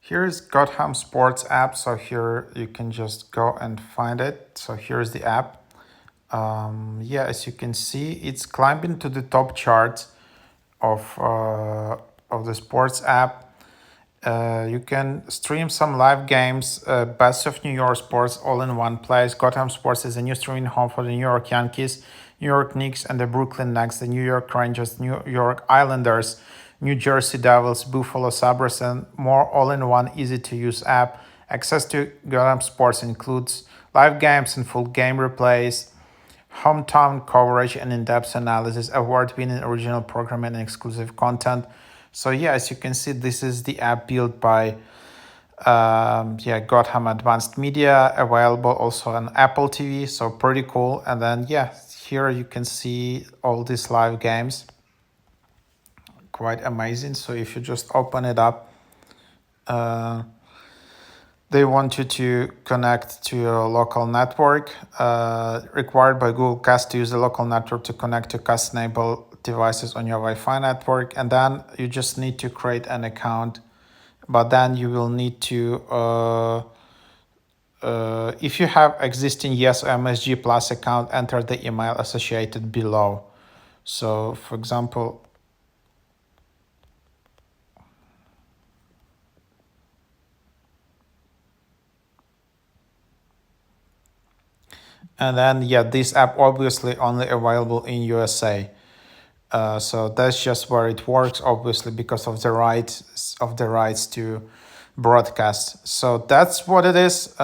Here is Gotham Sports app. So here you can just go and find it. So here's the app. Yeah, as you can see, it's climbing to the top charts of the sports app. You can stream some live games, best of New York sports all in one place. Gotham Sports is a new streaming home for the New York Yankees, New York Knicks, and the Brooklyn Nets, the New York Rangers, New York Islanders, New Jersey Devils, Buffalo Sabres, and more all in one easy to use app. Access to Gotham Sports includes live games and full game replays, hometown coverage and in-depth analysis, award-winning original programming and exclusive content. So yeah, as you can see, this is the app built by Gotham Advanced Media, available also on Apple TV. So pretty cool. And then yeah, here you can see all these live games. Quite amazing. So if you just open it up, they want you to connect to your local network. Required by Google Cast to use the local network to connect to Cast-enabled devices on your Wi-Fi network. And then you just need to create an account. But then you will need to, if you have existing Yes or MSG Plus account, enter the email associated below. So for example, and then yeah, this app obviously only available in USA. So that's just where it works, obviously, because of the rights to broadcast. So that's what it is.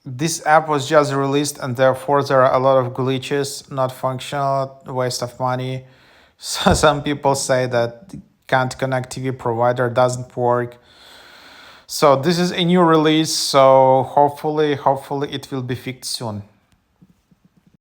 This app was just released, and therefore there are a lot of glitches, not functional, waste of money. So some people say that can't connect TV provider doesn't work. So this is a new release. So hopefully it will be fixed soon.